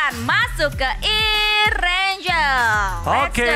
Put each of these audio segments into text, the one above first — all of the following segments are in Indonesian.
akan masuk ke E-Ranger. Oke,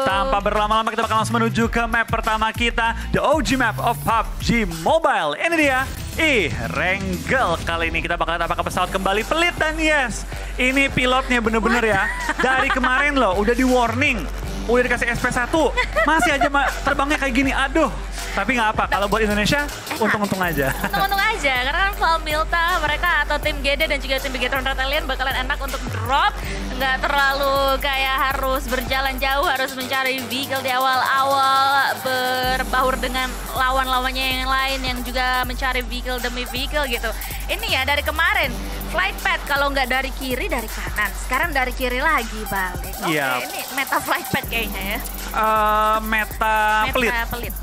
tanpa berlama-lama kita bakal langsung menuju ke map pertama kita, the OG map of PUBG Mobile. Ini dia, E-Ranger. Kali ini kita bakal tapak ke pesawat kembali pelit dan yes, ini pilotnya bener-bener ya. Dari kemarin loh, udah di warning, udah dikasih SP1, masih aja terbangnya kayak gini, aduh. Tapi nggak apa, kalau buat Indonesia, untung-untung aja. Untung-untung aja, karena kan Val Milta, mereka atau tim GD dan juga tim Bigetron Rebellion bakalan enak untuk drop. Nggak terlalu kayak harus berjalan jauh, harus mencari vehicle di awal-awal, berbaur dengan lawan-lawannya yang lain yang juga mencari vehicle demi vehicle gitu. Ini ya dari kemarin, flight path kalau nggak dari kiri, dari kanan. Sekarang dari kiri lagi balik. Oke, ini meta flight path kayaknya ya.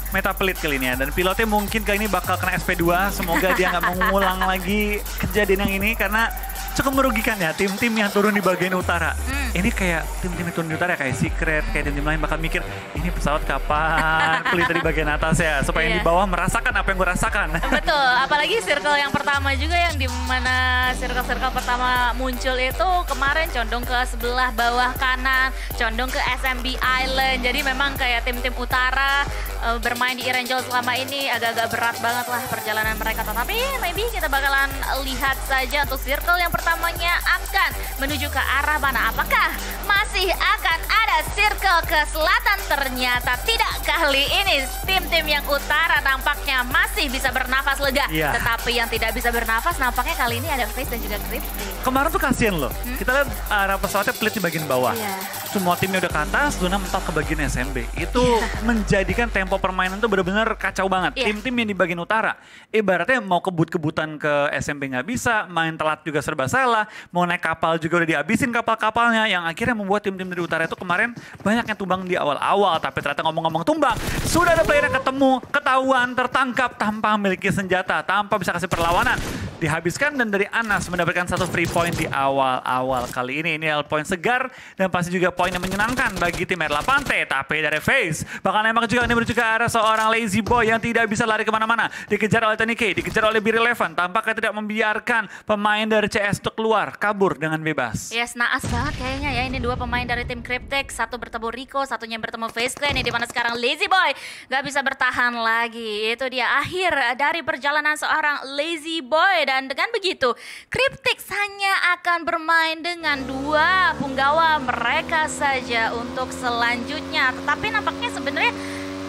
Meta pelit kali ini ya. Dan pilotnya mungkin kali ini bakal kena SP2. Semoga dia nggak mengulang lagi kejadian yang ini karena cukup merugikan ya tim-tim yang turun di bagian utara. Ini kayak tim-tim yang turun di utara kayak Secret, kayak tim-tim lain bakal mikir ini pesawat kapan pelit di bagian atas ya. Supaya yang di bawah merasakan apa yang gue rasakan. Betul, apalagi circle yang pertama juga yang dimana circle-circle pertama muncul itu kemarin condong ke sebelah bawah kanan, condong ke SMB Island. Jadi memang kayak tim-tim utara bermain di E-Ranger selama ini agak-agak berat banget lah perjalanan mereka. Tapi maybe kita bakalan lihat saja untuk circle yang pertamanya akan menuju ke arah mana. Apakah masih akan ada circle ke selatan? Ternyata tidak. Kali ini tim-tim yang utara tampaknya masih bisa bernafas lega. Tetapi yang tidak bisa bernafas nampaknya kali ini ada Face dan juga Cryptic. Kemarin tuh kasihan loh. Kita lihat arah pesawatnya pelit di bagian bawah. Semua timnya udah ke atas, Luna mentok ke bagian SMB. Itu menjadikan tempo permainan tuh benar-benar kacau banget. Tim-tim yang di bagian utara, ibaratnya mau kebut-kebutan ke SMB nggak bisa, main telat juga serba salah, mau naik kapal juga udah dihabisin kapal-kapalnya, yang akhirnya membuat tim-tim dari utara itu kemarin banyak yang tumbang di awal-awal. Tapi ternyata ngomong-ngomong tumbang, sudah ada player yang ketemu, ketahuan, tertangkap tanpa memiliki senjata, tanpa bisa kasih perlawanan. Dihabiskan dan dari Anas mendapatkan satu free point di awal-awal kali ini. Ini poin segar dan pasti juga poin yang menyenangkan bagi tim Erlapante. Tapi dari Face bakal nembak juga ini menuju ke arah seorang lazy boy yang tidak bisa lari kemana-mana. Dikejar oleh Tony K, dikejar oleh Bir11. Tampaknya tidak membiarkan pemain dari CS untuk keluar, kabur dengan bebas. Yes, naas banget kayaknya ya. Ini dua pemain dari tim Cryptic. Satu bertemu Rico, satunya bertemu Face Clan. Ini dimana sekarang lazy boy gak bisa bertahan lagi. Itu dia akhir dari perjalanan seorang lazy boy. Dan dengan begitu, Cryptic hanya akan bermain dengan dua punggawa mereka saja untuk selanjutnya. Tetapi nampaknya sebenarnya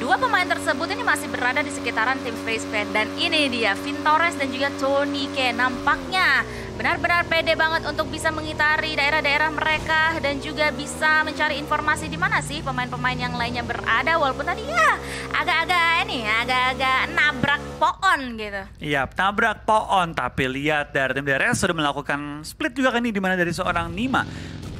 dua pemain tersebut ini masih berada di sekitaran tim Face Clan. Dan ini dia, Vintores dan juga Tony K. Nampaknya benar-benar pede banget untuk bisa mengitari daerah-daerah mereka dan juga bisa mencari informasi di mana sih pemain-pemain yang lainnya berada, walaupun tadi ya agak-agak nabrak pohon gitu. Iya, nabrak pohon, tapi lihat dari tim DRS sudah melakukan split juga kan ini di mana dari seorang Nima.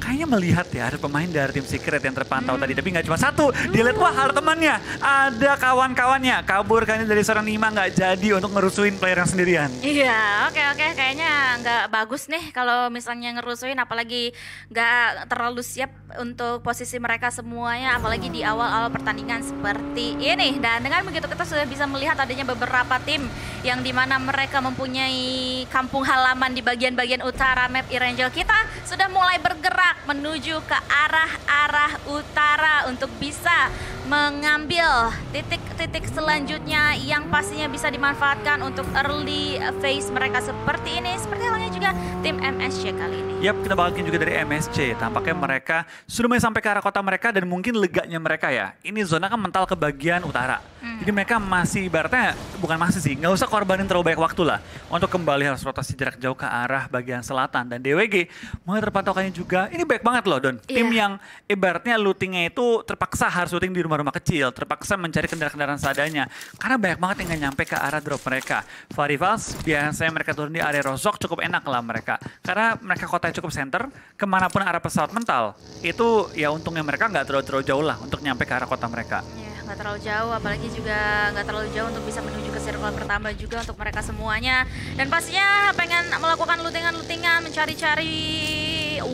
Kayaknya melihat ya ada pemain dari tim Secret yang terpantau tadi, tapi nggak cuma satu. Dia lihat wah ada temannya, ada kawan-kawannya. Kabur kan dari seorang Nima, nggak jadi untuk ngerusuin player yang sendirian. Iya, oke. Kayaknya nggak bagus nih kalau misalnya ngerusuin, apalagi nggak terlalu siap untuk posisi mereka semuanya, apalagi di awal-awal pertandingan seperti ini. Dan dengan begitu kita sudah bisa melihat adanya beberapa tim yang dimana mereka mempunyai kampung halaman di bagian-bagian utara map E-Ranger. Kita sudah mulai bergerak menuju ke arah utara untuk bisa mengambil titik-titik selanjutnya yang pastinya bisa dimanfaatkan untuk early phase mereka seperti ini. Seperti halnya juga tim MSC kali ini. Yap, kita balikin juga dari MSC. Tampaknya mereka sudah mulai sampai ke arah kota mereka dan mungkin leganya mereka ya. Ini zona kan mental ke bagian utara. Jadi mereka masih ibaratnya, bukan masih sih, nggak usah korbanin terlalu banyak waktu lah. Untuk kembali harus rotasi jarak jauh ke arah bagian selatan. Dan DWG mulai terpantaukannya juga, ini baik banget loh Don. Tim yang ibaratnya lootingnya itu terpaksa harus looting di rumah-rumah kecil. Terpaksa mencari kendaraan-kendaraan seadanya. Karena banyak banget yang nggak nyampe ke arah drop mereka. Varivals biasanya mereka turun di area Rozok cukup enak lah mereka. Karena mereka kotanya cukup center, kemanapun arah pesawat mental. Itu ya untungnya mereka nggak terlalu jauh lah untuk nyampe ke arah kota mereka. Nggak terlalu jauh, apalagi juga nggak terlalu jauh untuk bisa menuju ke circle pertama juga untuk mereka semuanya. Dan pastinya pengen melakukan lootingan-lootingan, mencari-cari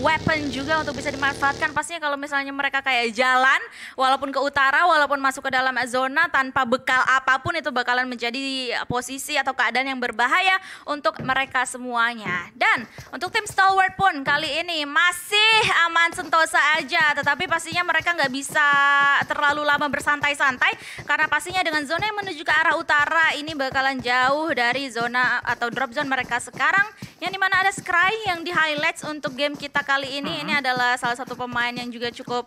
weapon juga untuk bisa dimanfaatkan. Pastinya kalau misalnya mereka kayak jalan, walaupun ke utara, walaupun masuk ke dalam zona tanpa bekal apapun, itu bakalan menjadi posisi atau keadaan yang berbahaya untuk mereka semuanya. Dan untuk tim Stalwart pun kali ini masih aman sentosa aja, tetapi pastinya mereka nggak bisa terlalu lama bersantai-santai karena pastinya dengan zona yang menuju ke arah utara ini bakalan jauh dari zona atau drop zone mereka sekarang, yang dimana ada Scry yang di highlights untuk game kita kali ini. Ini adalah salah satu pemain yang juga cukup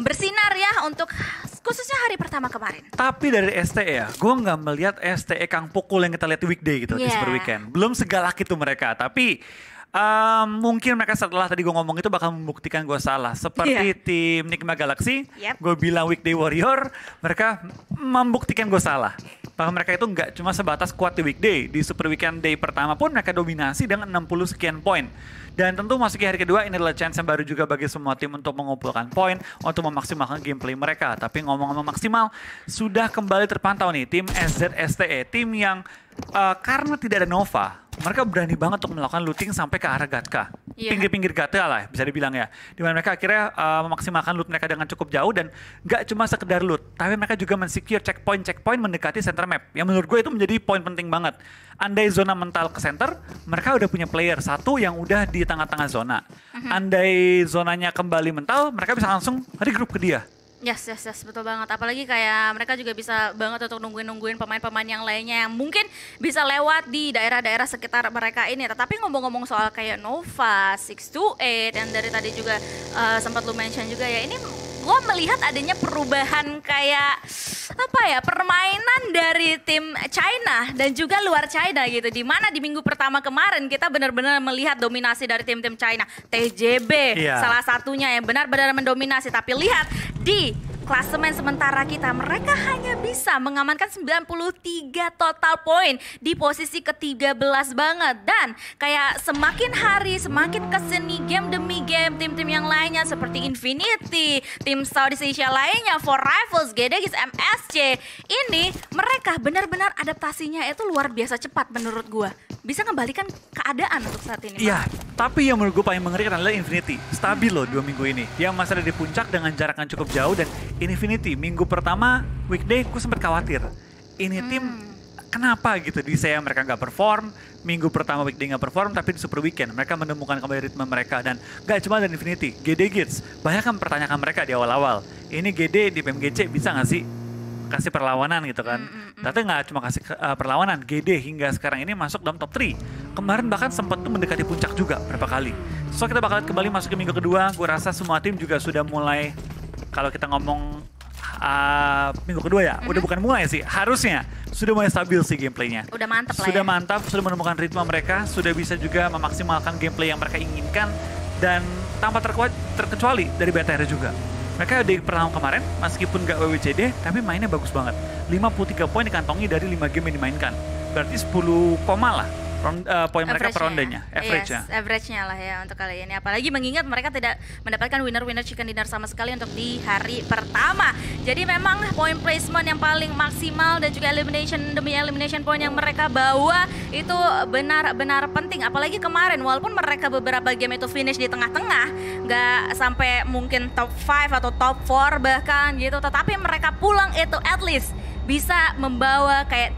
bersinar ya untuk khususnya hari pertama kemarin. Tapi dari STE ya, gue nggak melihat STE Kang Pukul yang kita lihat di weekday gitu, di Super Weekend. Belum segalak itu mereka, tapi mungkin mereka setelah tadi gue ngomong itu bakal membuktikan gue salah. Seperti tim Nigma Galaxy, gue bilang Weekday Warrior, mereka membuktikan gue salah. Bahwa mereka itu nggak cuma sebatas kuat di weekday, di Super Weekend Day pertama pun mereka dominasi dengan 60 sekian poin. Dan tentu masuki hari kedua ini adalah chance yang baru juga bagi semua tim untuk mengumpulkan poin, untuk memaksimalkan gameplay mereka. Tapi ngomong-ngomong maksimal, sudah kembali terpantau nih tim SZSTE, tim yang karena tidak ada Nova, mereka berani banget untuk melakukan looting sampai ke arah Gatka. Pinggir-pinggir Gatka lah bisa dibilang ya. Dimana mereka akhirnya memaksimalkan loot mereka dengan cukup jauh dan gak cuma sekedar loot, tapi mereka juga men-secure checkpoint mendekati center map. Yang menurut gue itu menjadi poin penting banget. Andai zona mental ke center, mereka udah punya player satu yang udah di tengah-tengah zona. Andai zonanya kembali mental, mereka bisa langsung regroup ke dia. Yes, betul banget. Apalagi kayak mereka juga bisa banget untuk nungguin pemain-pemain yang lainnya yang mungkin bisa lewat di daerah-daerah sekitar mereka ini. Tetapi ngomong-ngomong soal kayak Nova, 628, yang dari tadi juga sempat lu mention juga ya, ini gue melihat adanya perubahan kayak apa ya, permainan dari tim China dan juga luar China gitu. Dimana di minggu pertama kemarin kita benar-benar melihat dominasi dari tim-tim China. TJB salah satunya yang benar-benar mendominasi. Tapi lihat di klasemen sementara kita, mereka hanya bisa mengamankan 93 total poin di posisi ke-13 banget. Dan kayak semakin hari semakin kesini game demi game, tim-tim yang lainnya seperti Infinity, tim Southeast Asia lainnya, For Rivals, GDX, MSC, ini mereka benar-benar adaptasinya itu luar biasa cepat menurut gua. Bisa ngembalikan keadaan untuk saat ini. Iya, tapi yang menurut gue paling mengerikan adalah Infinity. Stabil loh 2 minggu ini. Yang masih ada di puncak dengan jarak yang cukup jauh. Dan Infinity minggu pertama weekday gue sempat khawatir. Ini tim kenapa gitu di saya mereka nggak perform. Minggu pertama weekday nggak perform, tapi di Super Weekend mereka menemukan kembali ritme mereka. Dan gak cuma dari Infinity, GD Gits. Banyak kan mempertanyakan mereka di awal-awal. Ini GD di PMGC bisa nggak sih kasih perlawanan gitu kan. Tapi nggak cuma kasih perlawanan, GD hingga sekarang ini masuk dalam top 3. Kemarin bahkan sempat tuh mendekati puncak juga berapa kali. So kita bakal kembali masuk ke minggu kedua. Gue rasa semua tim juga sudah mulai, kalau kita ngomong minggu kedua ya, udah bukan mulai sih, harusnya sudah mulai stabil sih gameplaynya. Udah mantap lah Sudah ya. mantap, sudah menemukan ritme mereka, sudah bisa juga memaksimalkan gameplay yang mereka inginkan. Dan tanpa terkecuali dari BTR juga. Mereka di pertama kemarin, meskipun gak WWCD, tapi mainnya bagus banget. 53 poin dikantongi dari 5 game yang dimainkan. Berarti 10 koma lah poin mereka per rondenya, average-nya. Yes, average-nya lah ya untuk kali ini. Apalagi mengingat mereka tidak mendapatkan winner-winner chicken dinner sama sekali untuk di hari pertama. Jadi memang point placement yang paling maksimal dan juga elimination demi elimination point yang mereka bawa itu benar-benar penting. Apalagi kemarin walaupun mereka beberapa game itu finish di tengah-tengah, nggak sampai mungkin top 5 atau top 4 bahkan gitu, tetapi mereka pulang itu at least bisa membawa kayak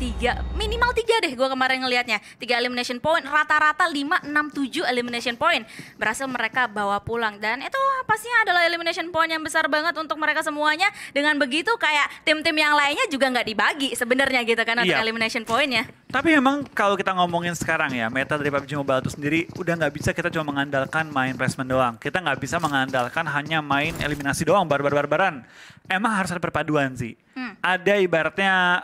minimal 3 deh gue kemarin ngelihatnya. 3 elimination point, rata-rata 5, 6, 7 elimination point berhasil mereka bawa pulang. Dan itu pastinya adalah elimination point yang besar banget untuk mereka semuanya. Dengan begitu kayak tim-tim yang lainnya juga nggak dibagi sebenarnya gitu kan untuk elimination pointnya. Tapi memang kalau kita ngomongin sekarang ya, meta dari PUBG Mobile itu sendiri udah nggak bisa kita cuma mengandalkan main placement doang. Kita nggak bisa mengandalkan hanya main eliminasi doang, barbar-barbaran. Emang harus ada perpaduan sih. Ada ibaratnya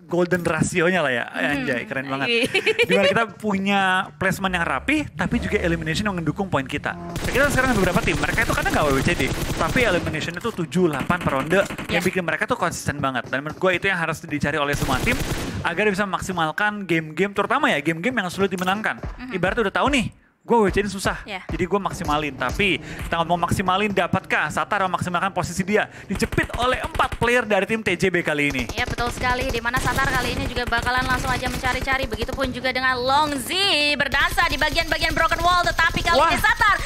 golden rasionya lah ya, anjay keren banget. Dimana kita punya placement yang rapi, tapi juga elimination yang mendukung poin kita. Kita sekarang ada beberapa tim, mereka itu kadang nggak WWCD, tapi elimination itu 7-8 per ronde, yang bikin mereka tuh konsisten banget. Dan menurut gue itu yang harus dicari oleh semua tim, agar bisa memaksimalkan game-game, terutama ya game-game yang sulit dimenangkan. Ibaratnya udah tahu nih, gue WWCD susah, jadi gue maksimalin. Tapi kita ngomong maksimalin, dapatkah Satar memaksimalkan posisi dia? Dijepit oleh 4 player dari tim TJB kali ini. Ya betul sekali, dimana Satar kali ini juga bakalan langsung aja mencari-cari. Begitupun juga dengan Longzi berdansa di bagian-bagian broken wall. Tetapi kali ini Satar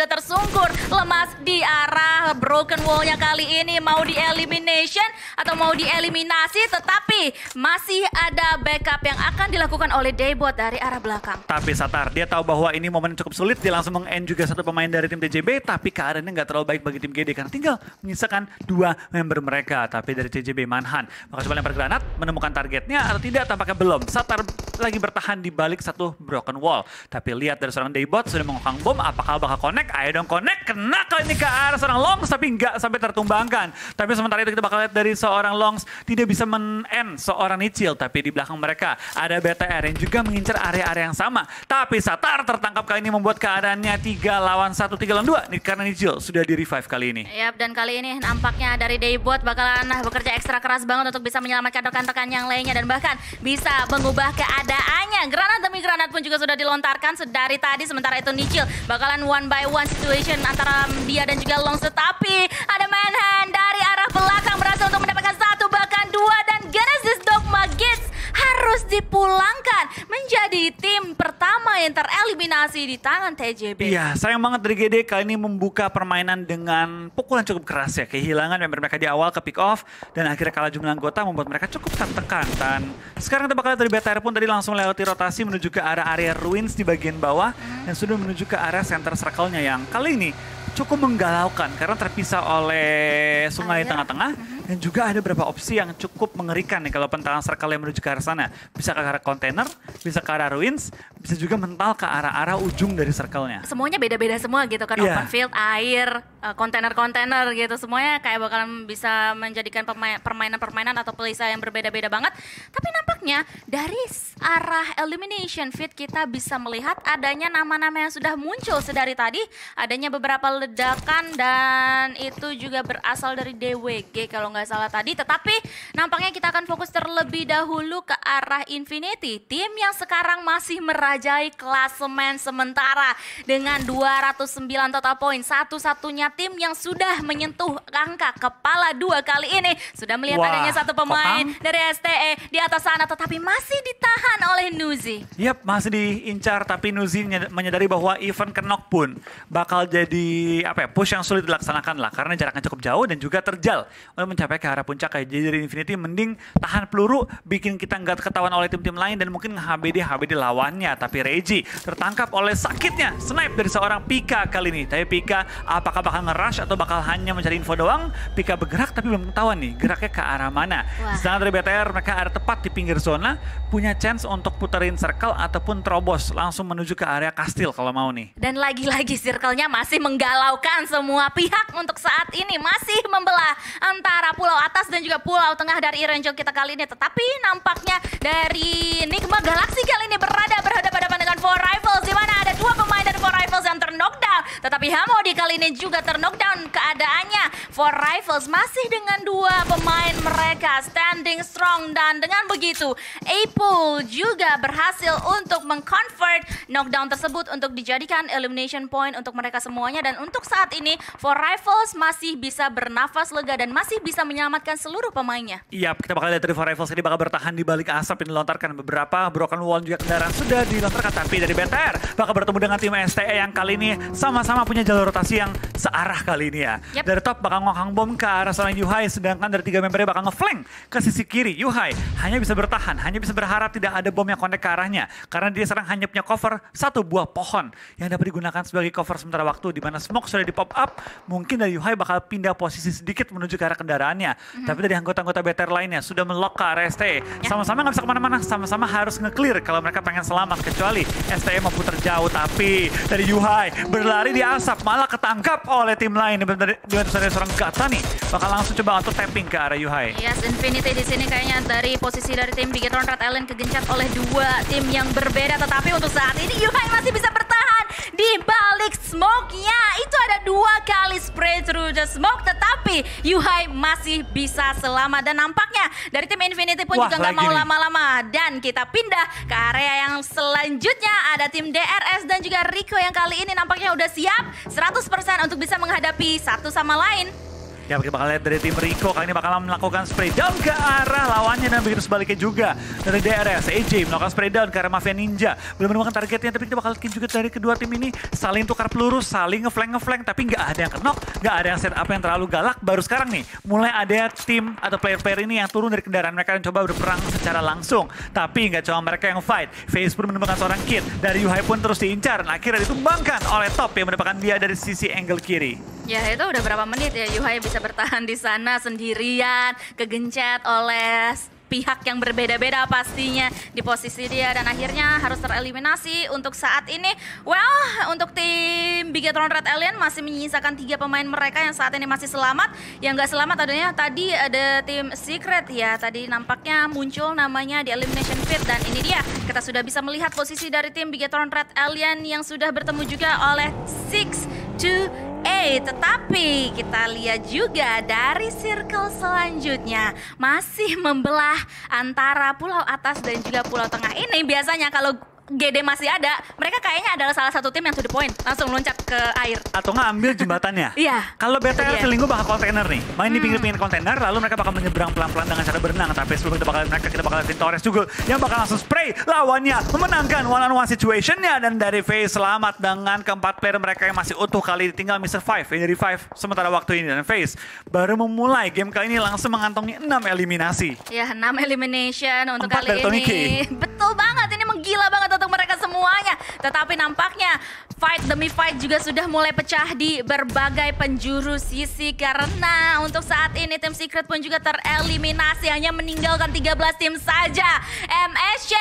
juga tersungkur, lemas di arah broken wall-nya kali ini. Mau di elimination atau mau dieliminasi, tetapi masih ada backup yang akan dilakukan oleh Daebot dari arah belakang. Tapi Satar, dia tahu bahwa ini momen yang cukup sulit, dia langsung meng-end juga satu pemain dari tim TJB, tapi keadaannya nggak terlalu baik bagi tim GD karena tinggal menyisakan 2 member mereka. Tapi dari TJB Manhan, maka coba lempar granat, menemukan targetnya atau tidak, tampaknya belum. Satar lagi bertahan di balik satu broken wall. Tapi lihat dari seorang Daebot sudah mengokang bom, apakah bakal connect? Ayo dong connect, kena kali ini ke arah seorang Longs, tapi nggak sampai tertumbangkan. Tapi sementara itu kita bakal lihat dari seorang Longs tidak bisa men-end seorang Nichil, tapi di belakang mereka ada BTR yang juga mengincar area-area yang sama. Tapi Satar tertangkap kali ini membuat keadaannya 3 lawan 1, 3 lawan 2 karena Nichil sudah di revive kali ini. Yap, dan kali ini nampaknya dari Daebot bakalan bekerja ekstra keras banget untuk bisa menyelamatkan rekan-rekan yang lainnya dan bahkan bisa mengubah keadaannya. Granat demi granat pun juga sudah dilontarkan dari tadi, sementara itu Nichil bakalan 1 by 1 situation antara dia dan juga Longs, tetapi ada Manhan dari arah belakang berhasil untuk mendapatkan 1 bahkan 2 dan Genesis Dogma Gates harus dipulangkan menjadi tim pertama yang tereliminasi di tangan TJB. Iya, sayang banget dari GD kali ini membuka permainan dengan pukulan cukup keras ya. Kehilangan member mereka di awal ke pick off dan akhirnya kalah jumlah anggota membuat mereka cukup tertekan. Dan sekarang kita bakal lihat dari BTR pun tadi langsung lewati rotasi menuju ke arah area ruins di bagian bawah dan sudah menuju ke arah center circle-nya yang kali ini cukup menggalaukan karena terpisah oleh sungai di tengah-tengah dan juga ada beberapa opsi yang cukup mengerikan nih kalau pentangan circle yang menuju ke arah sana. Bisa ke arah kontainer, bisa ke arah ruins, bisa juga mental ke arah-arah ujung dari circle-nya. Semuanya beda-beda semua gitu kan, open field, air, kontainer-kontainer gitu, semuanya kayak bakalan bisa menjadikan permainan-permainan atau playstyle yang berbeda-beda banget. Tapi nampaknya dari arah elimination feed kita bisa melihat adanya nama-nama yang sudah muncul sedari tadi, adanya beberapa ledakan dan itu juga berasal dari DWG kalau nggak salah tadi. Tetapi nampaknya kita akan fokus terlebih dahulu ke arah Infinity, tim yang sekarang masih merajai klasemen sementara dengan 209 total poin, satu-satunya tim yang sudah menyentuh angka kepala 2 kali ini. Sudah melihat adanya satu pemain dari STE di atas sana, tetapi masih ditahan oleh Nuzi. Yap, masih diincar, tapi Nuzi menyadari bahwa event Knock pun bakal jadi push yang sulit dilaksanakan lah karena jaraknya cukup jauh dan juga terjal untuk mencapai ke arah puncak. Jadi dari Infinity mending tahan peluru, bikin kita nggak ketahuan oleh tim-tim lain dan mungkin HBD lawannya. Tapi Reggie tertangkap oleh sakitnya snipe dari seorang Pika kali ini. Tapi Pika apakah bakal nge-rush atau bakal hanya mencari info doang? Pika bergerak tapi belum ketahuan nih geraknya ke arah mana. Sedangkan dari BTR mereka ada tepat di pinggir zona, punya chance untuk puterin circle ataupun terobos langsung menuju ke area kastil kalau mau nih. Dan lagi-lagi circle-nya masih menggalaukan semua pihak untuk saat ini, masih membelah antara pulau atas dan juga pulau tengah dari Erangel kita kali ini. Tetapi nampaknya dari Nigma Galaxy kali ini berhadapan dengan Four Rifles, di mana ada 2 pemain dari Four Rifles yang terknockdown. Tetapi Hamodi kali ini juga terknockdown keadaannya. Four Rifles masih dengan 2 pemain mereka standing strong dan dengan begitu Apple juga berhasil untuk meng-convert knockdown tersebut untuk dijadikan elimination point untuk mereka semuanya. Dan untuk saat ini Four Rifles masih bisa bernafas lega dan masih bisa menyelamatkan seluruh pemainnya. Iya, kita bakal lihat dari Four Rifles ini bakal bertahan di balik asap yang dilontarkan. Beberapa broken wall juga kendaraan sudah dilontarkan, tapi dari BTR bakal bertemu dengan tim STE yang kali ini sama-sama punya jalur rotasi yang searah kali ini ya. Dari top bakal ngokang bom ke arah seorang Yuhai, sedangkan dari 3 membernya bakal ngeflank ke sisi kiri. Yuhai hanya bisa bertahan, hanya bisa berharap tidak ada bom yang connect ke arahnya karena dia sekarang hanya punya cover 1 buah pohon yang dapat digunakan sebagai cover sementara waktu, di mana smoke sudah di pop up. Mungkin dari Yuhai bakal pindah posisi sedikit menuju ke arah kendaraannya. Tapi dari anggota-anggota BTR lainnya sudah melock ke arah STE. Sama-sama nggak bisa kemana-mana, sama-sama harus nge-clear kalau mereka pengen selamat, kecuali STE mau putar jauh. Tapi dari Yuhai berlari di asap malah ketangkap oleh tim lain dengan seorang Gata nih. Bakal langsung coba untuk tapping ke arah Yuhai. Yes, Infinity di sini kayaknya dari posisi dari tim Bigetron Red Alien kegencet oleh 2 tim yang berbeda. Tetapi untuk saat ini Yuhai masih bisa bertahan di balik smoke-nya. Itu ada 2 kali spray through the smoke, tetapi Yuhai masih bisa selamat. Dan nampaknya dari tim Infinity pun juga nggak mau lama-lama. Dan kita pindah ke area yang selanjutnya. Ada tim DRS dan juga Rico yang kali ini nampaknya udah siap 100% untuk bisa menghadapi satu sama lain. Ya kita bakal lihat dari tim Rico kali ini bakal melakukan spray down ke arah lawannya dan begitu sebaliknya juga. Dari DRS, AJ melakukan spray down ke arah Mafia Ninja. Belum menemukan targetnya tapi kita bakal lihat juga dari kedua tim ini saling tukar peluru, saling ngeflank tapi nggak ada yang knock, nggak ada yang setup yang terlalu galak. Baru sekarang nih mulai ada tim atau player-player ini yang turun dari kendaraan mereka dan coba berperang secara langsung. Tapi nggak cuma mereka yang fight. FaZe pun menemukan seorang kid. Dari Yuhai pun terus diincar dan akhirnya ditumbangkan oleh Top yang mendapatkan dia dari sisi angle kiri. Ya itu udah berapa menit ya Yuhai bisa bertahan di sana sendirian, kegencet oleh pihak yang berbeda-beda pastinya di posisi dia dan akhirnya harus tereliminasi untuk saat ini. Well, untuk tim Bigetron Red Alien masih menyisakan 3 pemain mereka yang saat ini masih selamat. Yang nggak selamat adanya tadi ada tim Secret ya. Tadi nampaknya muncul namanya di Elimination Pit dan ini dia. Kita sudah bisa melihat posisi dari tim Bigetron Red Alien yang sudah bertemu juga oleh 6-2-8. Tetapi kita lihat juga dari circle selanjutnya masih membelah antara pulau atas dan juga pulau tengah. Ini biasanya kalau GD masih ada, mereka kayaknya adalah salah satu tim yang to the point, langsung loncat ke air. Atau nggak ambil jembatannya. Iya. Kalau BTR feeling gue bakal kontainer nih. Main di pinggir-pinggir kontainer, lalu mereka bakal menyeberang pelan-pelan dengan cara berenang. Tapi sebelum kita bakal lihat Torres juga yang bakal langsung spray lawannya, memenangkan one-on-one situationnya. Dan dari FaZe selamat dengan keempat player mereka yang masih utuh kali tinggal Mr. Five yang revive sementara waktu ini. Dan FaZe baru memulai game kali ini langsung mengantongi 6 eliminasi. Ya 6 elimination untuk 4 kali ini. Betul banget, ini menggila banget untuk mereka semuanya. Tetapi nampaknya fight demi fight juga sudah mulai pecah di berbagai penjuru sisi. Karena untuk saat ini tim Secret pun juga tereliminasi. Hanya meninggalkan 13 tim saja. MSC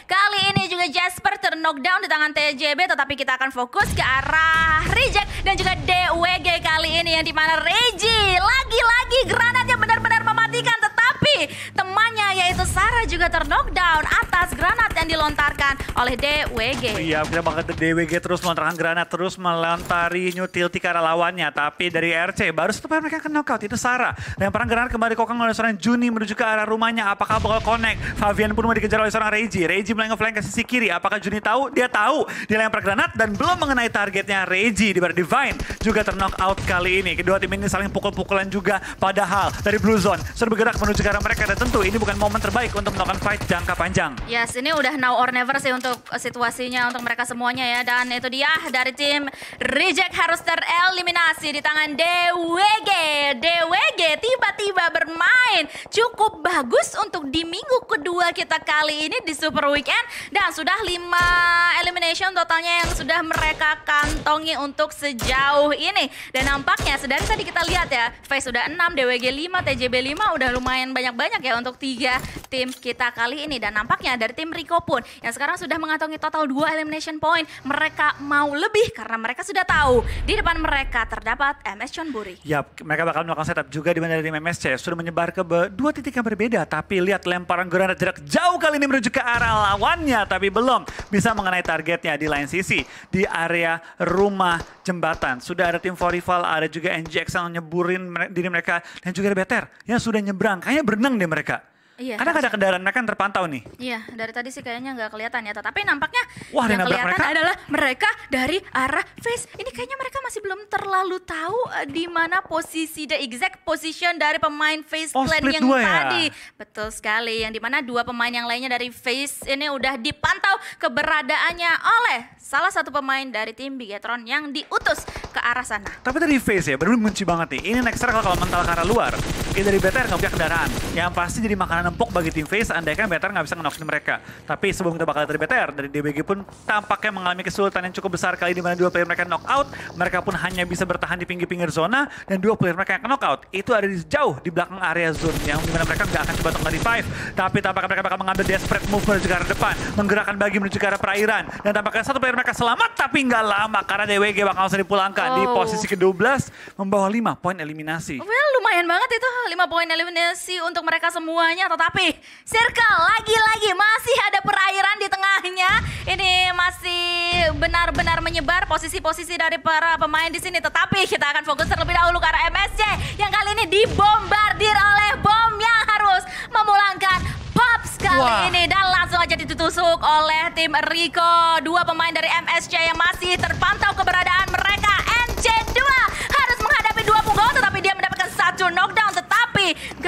kali ini juga Jasper ter-knockdown di tangan TJB. Tetapi kita akan fokus ke arah Reject dan juga DWG kali ini. Yang dimana Reggie lagi-lagi granatnya benar-benar mematikan. Tetapi temannya yaitu Sarah juga ter-knockdown atas granat yang dilontarkan oleh DWG. Iya, kita bakal DWG terus melontarkan granat, terus melontari utility ke arah lawannya. Tapi dari RC, baru satu player mereka akan knockout, itu Sarah. Lemparan granat kembali kokang oleh seorang Juni menuju ke arah rumahnya. Apakah bakal connect? Fabian pun mau dikejar oleh seorang Reggie. Reggie mulai nge-flank ke sisi kiri. Apakah Juni tahu? Dia tahu. Dia lempar granat dan belum mengenai targetnya Reggie. Di barat Divine juga ter-knockout kali ini. Kedua tim ini saling pukul-pukulan juga. Padahal dari Blue Zone sudah bergerak menuju ke arah mereka. Dan tentu ini bukan momen terbaik untuk melakukan fight jangka panjang. Yes, ini udah now or never sih untuk situasinya untuk mereka semuanya ya. Dan itu dia dari tim Reject harus tereliminasi di tangan DWG. DWG tiba-tiba bermain cukup bagus untuk di minggu kedua kita kali ini di Super Weekend. Dan sudah 5 elimination totalnya yang sudah mereka kantongi untuk sejauh ini. Dan nampaknya sedari tadi kita lihat ya, FaZe sudah 6, DWG 5, TJB 5 udah lumayan banyak-banyak ya untuk 3 tim kita kali ini. Dan nampaknya dari tim Rico pun yang sekarang sudah mengantongi total 2 elimination point. Mereka mau lebih karena mereka sudah tahu di depan mereka terdapat MS Chonburi. Yap, mereka bakal melakukan setup juga di mana dari tim MSC sudah menyebar ke 2 titik yang berbeda. Tapi lihat lemparan granat jarak jauh kali ini menuju ke arah lawannya. Tapi belum bisa mengenai targetnya di lain sisi. Di area rumah jembatan. Sudah ada tim Forival, ada juga NGX yang nyeburin diri mereka. Dan juga ada BTR yang sudah nyebrang. Kayaknya berenang deh mereka. Iya, karena ada kendaraan mereka yang terpantau nih. Iya, dari tadi sih kayaknya nggak kelihatan ya. Tetapi nampaknya yang kelihatan adalah mereka dari arah FaZe. Ini kayaknya mereka masih belum terlalu tahu di mana posisi, the exact position dari pemain FaZe Clan yang tadi. Ya? Betul sekali, yang dimana 2 pemain yang lainnya dari FaZe ini udah dipantau keberadaannya oleh salah satu pemain dari tim Bigetron yang diutus ke arah sana. Tapi dari FaZe ya, benar-benar benci banget nih. Ini next circle kalau mental ke arah luar. Ini dari BTR nggak punya kendaraan. Yang pasti jadi makanan empuk bagi tim FaZe, andaikan BTR nggak bisa nge-knockin mereka. Tapi sebelum kita bakal dari BTR, dari DBG pun tampaknya mengalami kesulitan yang cukup besar kali di mana 2 player mereka knockout. Mereka pun hanya bisa bertahan di pinggir-pinggir zona, dan 2 player mereka yang knockout itu ada di jauh di belakang area zone yang dimana mereka nggak akan coba untuk nge-revive. Tapi tampaknya mereka bakal mengambil desperate move menuju ke arah depan, menggerakkan bagi menuju ke arah perairan. Dan tampaknya satu player mereka selamat, tapi nggak lama karena DWG bakal langsung dipulangkan di posisi ke-12 membawa 5 poin eliminasi. Well, lumayan banget itu 5 poin eliminasi untuk mereka semuanya. Tetapi Circle lagi-lagi masih ada perairan di tengahnya. Ini masih benar-benar menyebar posisi-posisi dari para pemain di sini. Tetapi kita akan fokus terlebih dahulu ke arah MSC yang kali ini dibombardir oleh bom yang harus memulangkan Pops kali ini. Dan langsung aja ditusuk oleh tim Rico. 2 pemain dari MSC yang masih terpantau keberadaan mereka. NC2 harus menghadapi 2 punggol, tetapi dia mendapatkan 1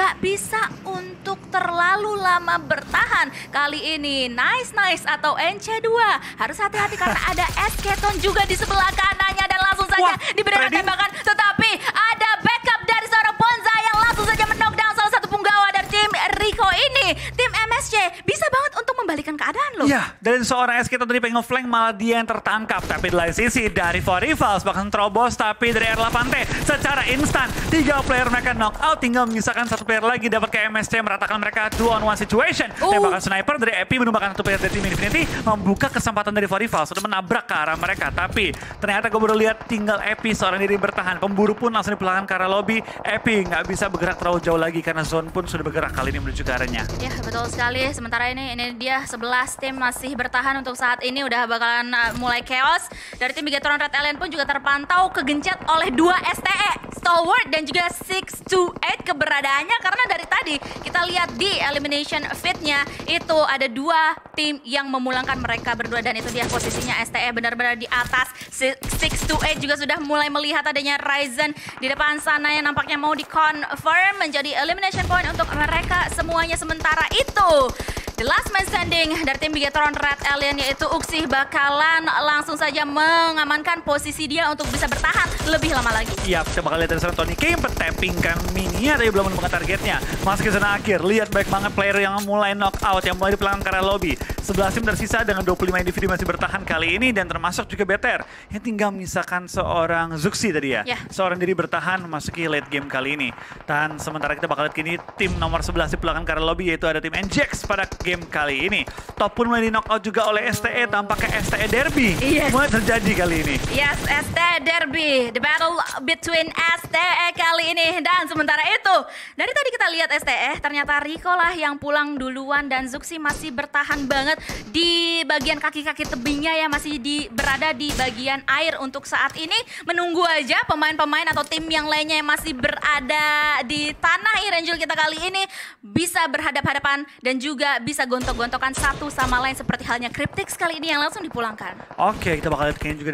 gak bisa untuk terlalu lama bertahan. Kali ini Nice atau NC2 harus hati-hati karena ada Esketon juga di sebelah kanannya dan langsung saja diberikan tembakan. Tetapi ada backup dari seorang Ponza yang langsung saja men-knockdown salah satu punggawa dari tim Rico ini. Tim MSC bisa banget untuk membalikan keadaan loh. Iya, dari seorang Esketon tadi pengen flank malah dia yang tertangkap. Tapi di lain sisi dari For Rivals bahkan terobos, tapi dari R8T secara instan 3 player mereka knock out, tinggal menyisakan 1 player lagi dapat ke MSC meratakan mereka 2-on-1 situation. Tembakan sniper dari Epi menumbangkan 1 player dari tim Infinity, membuka kesempatan dari For Rivals untuk menabrak ke arah mereka. Tapi ternyata gue baru lihat tinggal Epi seorang diri bertahan. Pemburu pun langsung dipulangkan ke arah lobby. Epi nggak bisa bergerak terlalu jauh lagi karena zone pun sudah bergerak kali ini menuju ke arahnya. Ya betul sekali. Sementara ini dia 11 tim masih bertahan untuk saat ini. Udah bakalan mulai chaos. Dari tim Bigetron Red Alien pun juga terpantau kegencet oleh 2 STE, Stalwart dan juga 628 keberadaannya. Karena dari tadi kita lihat di elimination fit-nya itu ada 2 tim yang memulangkan mereka berdua. Dan itu dia posisinya STE benar-benar di atas. 628 juga sudah mulai melihat adanya Ryzen di depan sana yang nampaknya mau di-confirm menjadi elimination point untuk mereka semuanya. Sementara itu the last man standing dari tim Bigetron Red Alien yaitu Uxie bakalan langsung saja mengamankan posisi dia untuk bisa bertahan lebih lama lagi. Iya, kita bakal lihat dari sana Tony K tappingkan mininya tapi belum menemukan targetnya. Masuk ke zona akhir, lihat baik banget player yang mulai knock out, yang mulai dipelangkan ke arah lobby. 11 tim tersisa dengan 25 individu masih bertahan kali ini dan termasuk juga BTR yang tinggal menyisakan seorang Zuxi tadi ya. Seorang diri bertahan memasuki late game kali ini. Dan sementara kita bakal lihat kini tim nomor 11 dipelangkan ke arah lobby yaitu ada tim NJX pada game kali ini. Top pun mulai di knock out juga oleh STE, tampaknya STE Derby mulai terjadi kali ini. Yes, STE Derby, the battle between STE kali ini. Dan sementara itu, dari tadi kita lihat STE, ternyata Rico lah yang pulang duluan dan Zuxi masih bertahan banget di bagian kaki-kaki tebingnya ya, masih berada di bagian air untuk saat ini. Menunggu aja pemain-pemain atau tim yang lainnya yang masih berada di tanah Irangel kita kali ini bisa berhadap-hadapan dan juga bisa gontok-gontokan satu sama lain seperti halnya Cryptix kali ini yang langsung dipulangkan. Oke, kita bakal lihat kayaknya juga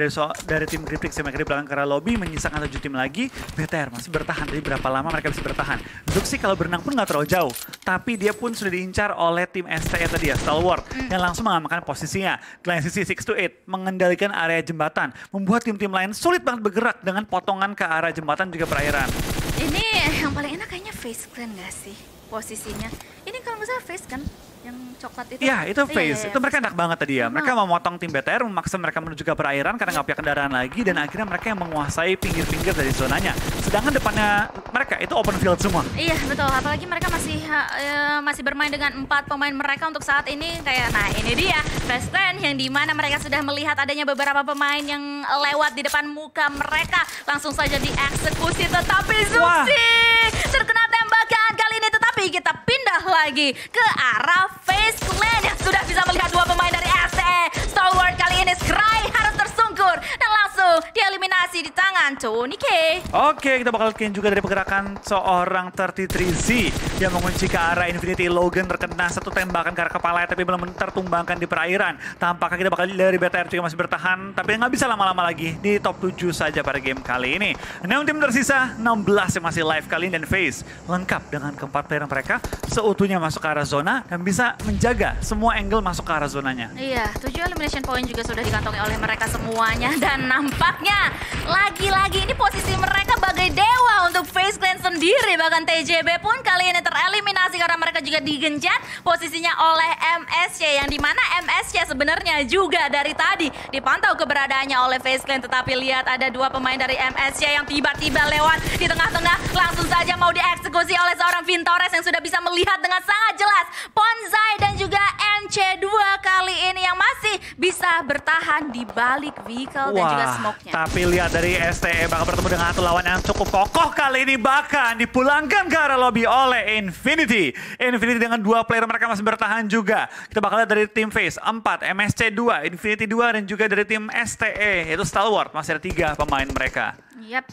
dari tim Cryptix yang mereka dipulangkan ke arah lobby, menyisakan 7 tim lagi. BTR masih bertahan, tapi berapa lama mereka bisa bertahan? Zuxi kalau berenang pun nggak terlalu jauh, tapi dia pun sudah diincar oleh tim STE tadi ya, Stalwart, yang langsung mengamankan posisinya. Di lain sisi 628 mengendalikan area jembatan, membuat tim-tim lain sulit banget bergerak dengan potongan ke arah jembatan juga perairan. Ini yang paling enak kayaknya Face Clan nggak sih posisinya? Ini kalau nggak salah Face kan? Yang coklat itu. Iya, itu Face. Itu mereka enak banget tadi ya. Mereka memotong tim BTR, memaksa mereka menuju ke perairan karena nggak punya kendaraan lagi. Dan akhirnya mereka yang menguasai pinggir-pinggir dari zonanya. Sedangkan depannya mereka itu open field semua. Iya, betul. Apalagi mereka masih bermain dengan 4 pemain mereka untuk saat ini. Kayak, nah ini dia Face Clan yang dimana mereka sudah melihat adanya beberapa pemain yang lewat di depan muka mereka. Langsung saja dieksekusi. Tetapi Zuxi terkena tembakan kali ini. Tetapi kita pindah lagi ke arah Face Clan yang sudah bisa melihat 2 pemain dari STE. Stalwart kali ini Scry harus tersungkur dan langsung dieliminasi di tangan Tony K. Oke, kita bakal lihat juga dari pergerakan seorang 33Z yang mengunci ke arah Infinity. Logan terkena 1 tembakan ke arah kepala tapi belum tertumbangkan di perairan. Tampaknya kita bakal lihat dari BTR juga masih bertahan, tapi nggak bisa lama-lama lagi di top 7 saja pada game kali ini. 6 tim tersisa, 16 yang masih live kali ini dan Face lengkap dengan keempat player mereka seutuhnya masuk ke arah zona dan bisa menjaga semua angle masuk ke arah zonanya. Iya, 7 elimination point juga sudah dikantongi oleh mereka semuanya dan nampaknya lagi-lagi ini posisi mereka bagai dewa untuk Face Clan sendiri. Bahkan TJB pun kali ini tereliminasi karena mereka juga digenjat posisinya oleh MSC yang dimana MSC sebenarnya juga dari tadi dipantau keberadaannya oleh Face Clan, tetapi lihat ada 2 pemain dari MSC yang tiba-tiba lewat di tengah-tengah langsung saja mau dieksekusi oleh seorang Vintores yang sudah bisa melihat dengan sangat jelas Ponzai dan juga NC2 kali ini yang masih bisa bertahan di balik vehicle dan juga smoke-nya. Tapi lihat dari STE bakal bertemu dengan satu lawan yang cukup kokoh kali ini, bahkan dipulangkan ke arah lobby oleh Infinity. Infinity dengan 2 player mereka masih bertahan juga. Kita bakal lihat dari tim Face 4, MSC 2, Infinity 2 dan juga dari tim STE yaitu Stalwart masih ada 3 pemain mereka. Yap.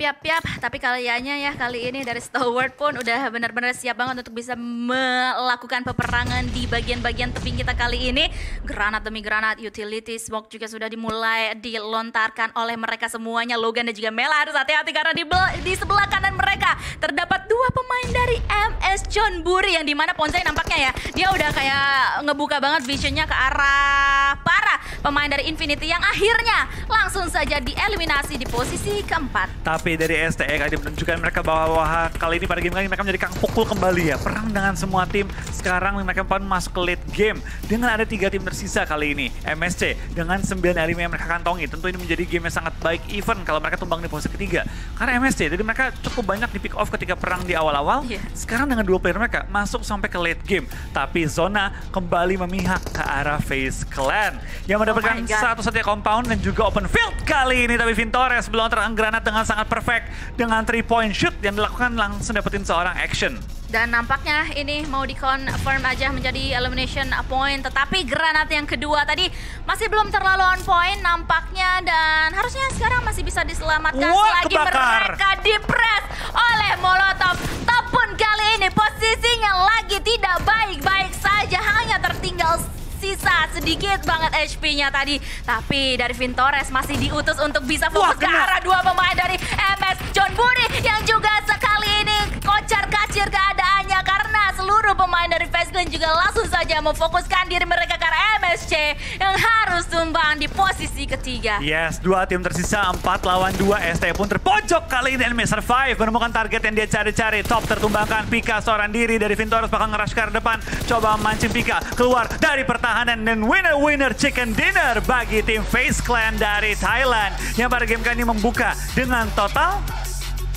Tapi kayaknya ya kali ini dari Stalwart pun udah benar-benar siap banget untuk bisa melakukan peperangan di bagian-bagian tebing kita kali ini. Granat demi granat, utility, smoke juga sudah dimulai dilontarkan oleh mereka semuanya. Logan dan juga Mela harus hati-hati karena di sebelah kanan mereka terdapat dua pemain dari MS Chonburi yang dimana Ponzai nampaknya ya dia udah kayak ngebuka banget visionnya ke arah para pemain dari Infinity yang akhirnya langsung saja dieliminasi di posisi keempat. Tapi dari STE tadi menunjukkan mereka bahwa kali ini pada game kali ini mereka menjadi kang pukul kembali ya. Perang dengan semua tim. Sekarang mereka pun masuk ke late game. Dengan ada 3 tim tersisa kali ini. MSC dengan 9 elime yang mereka kantongi. Tentu ini menjadi game yang sangat baik even kalau mereka tumbang di posisi ketiga. Karena MSC, jadi mereka cukup banyak di pick off ketika perang di awal-awal. Sekarang dengan 2 player mereka masuk sampai ke late game. Tapi Zona kembali memihak ke arah FaZe Clan. Yang mendapatkan satu-satunya compound dan juga open field kali ini. Tapi Vintores belum terang granat dengan sangat perfect dengan 3-point shoot yang dilakukan langsung dapetin seorang action. Dan nampaknya ini mau di-confirm aja menjadi elimination point. Tetapi granat yang kedua tadi masih belum terlalu on point nampaknya. Dan harusnya sekarang masih bisa diselamatkan selagi mereka di-press oleh Molotov. Tapi kali ini posisinya lagi tidak baik-baik saja. Hanya tertinggal sisa sedikit banget HP-nya tadi. Tapi dari Vintores masih diutus untuk bisa fokus ke arah 2 pemain dari MS Chonburi yang juga sekali ini kocar-kacir keadaannya karena seluruh pemain dari FaZe Clan juga langsung saja memfokuskan diri mereka ke arah MSC yang harus tumbang di posisi ketiga. Yes, 2 tim tersisa 4 lawan 2. ST pun terpojok kali ini. Enemy survive menemukan target yang dia cari-cari. Top tertumbangkan. Pika seorang diri dari Vintores bakal nge-rush ke depan. Coba mancing Pika keluar dari pertahanan dan winner chicken dinner bagi tim FaZe Clan dari Thailand yang pada game kali ini membuka dengan total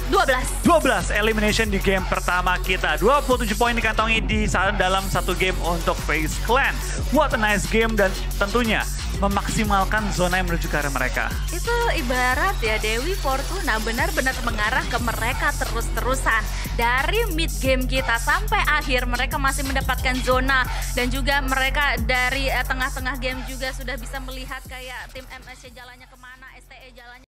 12 elimination di game pertama kita. 27 poin dikantongi dalam satu game untuk FaZe Clan. What a nice game dan tentunya memaksimalkan zona yang menuju ke arah mereka. Itu ibarat ya Dewi Fortuna benar-benar mengarah ke mereka terus-terusan. Dari mid game kita sampai akhir mereka masih mendapatkan zona. Dan juga mereka dari tengah-tengah game juga sudah bisa melihat kayak tim MSC jalannya kemana, STE jalannya